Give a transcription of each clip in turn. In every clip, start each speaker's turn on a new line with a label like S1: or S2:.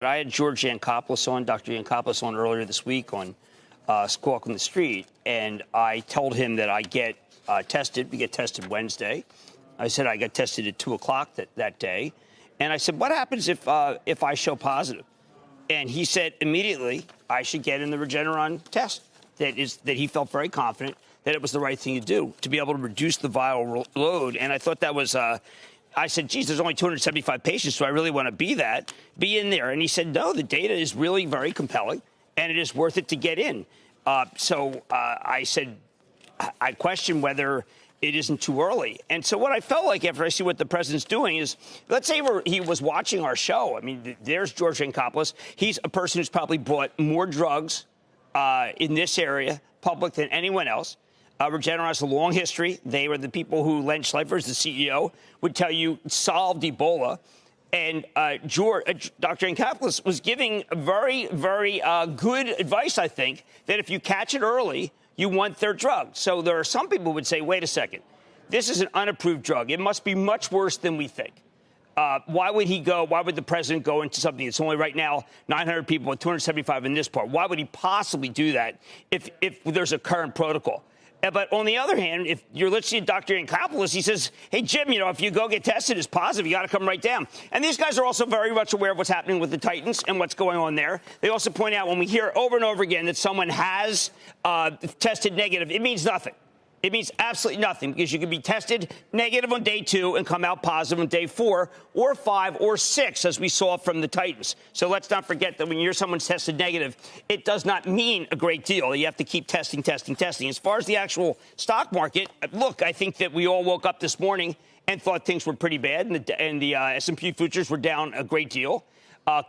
S1: I had George Yancopoulos on, Dr. Yancopoulos on earlier this week on Squawk on the Street, and I told him that I get tested. We get tested Wednesday. I said I got tested at 2 o'clock that day. And I said, what happens if I show positive? And he said immediately I should get in the Regeneron test. That he felt very confident that it was the right thing to do, to be able to reduce the viral load. And I thought that was I said, geez, there's only 275 patients, so I really want to be in there. And he said, no, the data is really very compelling, and it is worth it to get in. So I said, I question whether it isn't too early. And so what I felt like after I see what the president's doing is, let's say he was watching our show. I mean, there's George Yancopoulos. He's a person who's probably bought more drugs in this area, public, than anyone else. Regeneron has a long history. They were the people who, Len Schleifer, the CEO, would tell you solved Ebola. And Dr. Yancopoulos was giving very, very good advice, I think, that if you catch it early, you want their drug. So there are some people who would say, wait a second, this is an unapproved drug. It must be much worse than we think. Why would the president go into something that's only right now 900 people with 275 in this part? Why would he possibly do that if there's a current protocol? But on the other hand, if you're listening to Dr. Yancopoulos, he says, hey, Jim, if you go get tested as positive, you got to come right down. And these guys are also very much aware of what's happening with the Titans and what's going on there. They also point out when we hear over and over again that someone has tested negative, it means nothing. It means absolutely nothing, because you can be tested negative on day 2 and come out positive on day 4 or 5 or 6, as we saw from the Titans. So let's not forget that when someone's tested negative, it does not mean a great deal. You have to keep testing. As far as the actual stock market, look, I think that we all woke up this morning and thought things were pretty bad, and the S&P futures were down a great deal.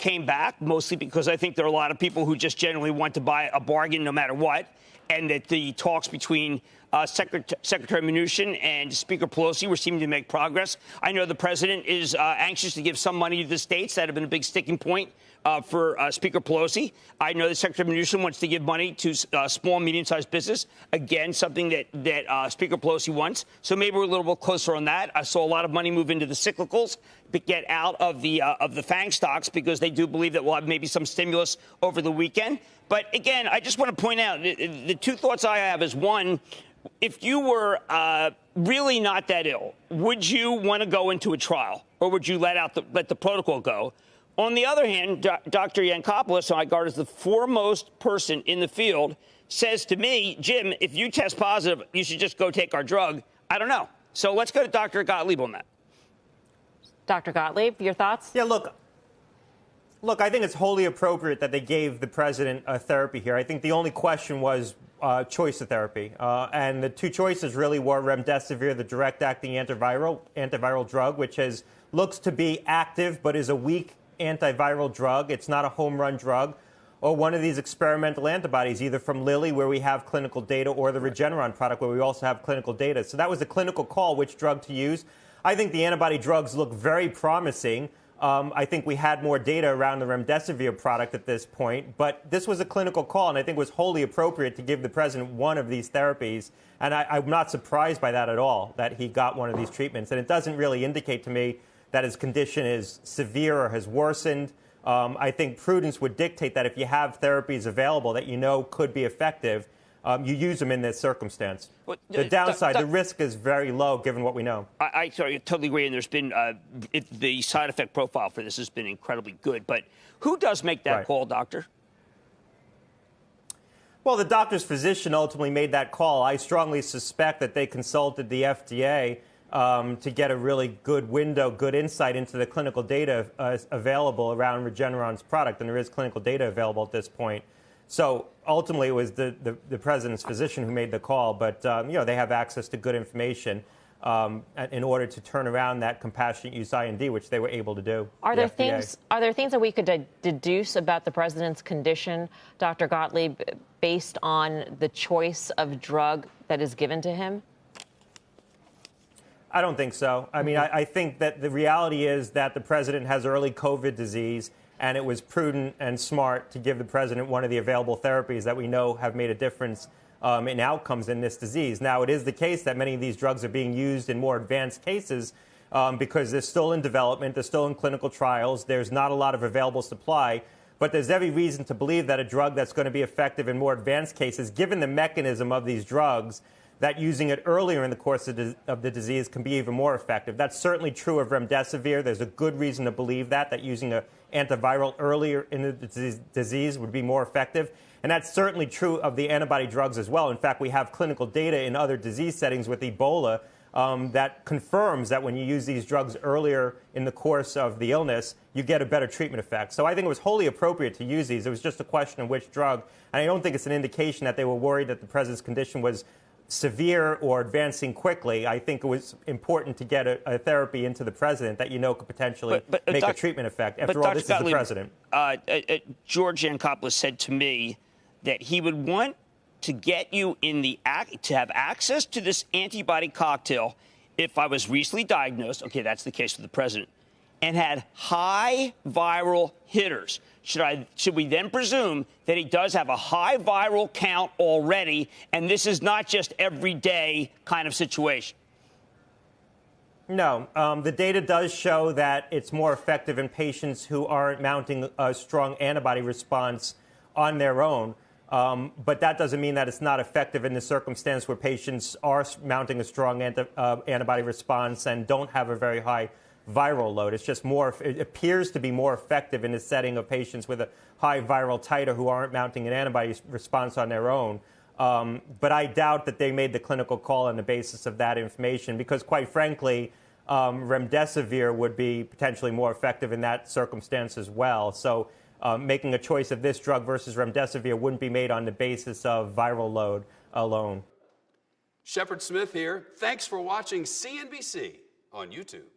S1: Came back, mostly because I think there are a lot of people who just generally want to buy a bargain no matter what, and that the talks between Secretary Mnuchin and Speaker Pelosi were seeming to make progress. I know the president is anxious to give some money to the states. That have been a big sticking point for Speaker Pelosi. I know that Secretary Mnuchin wants to give money to small, medium-sized business. Again, something that Speaker Pelosi wants. So maybe we're a little bit closer on that. I saw a lot of money move into the cyclicals, but get out of the FANG stocks, because they do believe that we'll have maybe some stimulus over the weekend. But again, I just want to point out the two thoughts I have is, one, if you were really not that ill, would you want to go into a trial, or would you let the protocol go? On the other hand, Dr. Yancopoulos, who I regard as the foremost person in the field, says to me, Jim, if you test positive, you should just go take our drug. I don't know. So let's go to Dr. Gottlieb on that.
S2: Dr. Gottlieb, your thoughts?
S3: Yeah, look, I think it's wholly appropriate that they gave the president a therapy here. I think the only question was choice of therapy. And the two choices really were remdesivir, the direct-acting antiviral drug, which looks to be active but is a weak antiviral drug. It's not a home run drug. Or one of these experimental antibodies, either from Lilly, where we have clinical data, or the Regeneron product, where we also have clinical data. So that was a clinical call, which drug to use. I think the antibody drugs look very promising. I think we had more data around the remdesivir product at this point, but this was a clinical call, and I think it was wholly appropriate to give the president one of these therapies. And I'm not surprised by that at all, that he got one of these treatments. And it doesn't really indicate to me that his condition is severe or has worsened. I think prudence would dictate that if you have therapies available that could be effective, you use them in this circumstance. Well, the downside, the risk is very low given what we know.
S1: I totally agree, and there's been the side effect profile for this has been incredibly good. But who does make that call, doctor?
S3: Well, the doctor's physician ultimately made that call. I strongly suspect that they consulted the FDA to get a really good window, good insight into the clinical data available around Regeneron's product, and there is clinical data available at this point. So ultimately, it was the president's physician who made the call, but they have access to good information in order to turn around that compassionate use IND, which they were able to do.
S2: Are there things that we could deduce about the president's condition, Dr. Gottlieb, based on the choice of drug that is given to him?
S3: I don't think so. I mean, I think that the reality is that the president has early COVID disease, and it was prudent and smart to give the president one of the available therapies that we know have made a difference in outcomes in this disease. Now, it is the case that many of these drugs are being used in more advanced cases because they're still in development, they're still in clinical trials, there's not a lot of available supply. But there's every reason to believe that a drug that's going to be effective in more advanced cases, given the mechanism of these drugs, that using it earlier in the course of the disease can be even more effective. That's certainly true of remdesivir. There's a good reason to believe that using an antiviral earlier in the disease would be more effective. And that's certainly true of the antibody drugs as well. In fact, we have clinical data in other disease settings with Ebola that confirms that when you use these drugs earlier in the course of the illness, you get a better treatment effect. So I think it was wholly appropriate to use these. It was just a question of which drug. And I don't think it's an indication that they were worried that the president's condition was severe or advancing quickly. I think it was important to get a therapy into the president that could potentially make a treatment effect. After all, this is the president.
S1: George Yancopoulos said to me that he would want to get you to have access to this antibody cocktail if I was recently diagnosed. Okay, that's the case with the president, and had high viral hitters. Should we then presume that he does have a high viral count already, and this is not just everyday kind of situation?
S3: No. The data does show that it's more effective in patients who aren't mounting a strong antibody response on their own. But that doesn't mean that it's not effective in the circumstance where patients are mounting a strong antibody response and don't have a very high viral load. It's just it appears to be more effective in the setting of patients with a high viral titer who aren't mounting an antibody response on their own. But I doubt that they made the clinical call on the basis of that information because, quite frankly, remdesivir would be potentially more effective in that circumstance as well. So making a choice of this drug versus remdesivir wouldn't be made on the basis of viral load alone.
S4: Shepard Smith here. Thanks for watching CNBC on YouTube.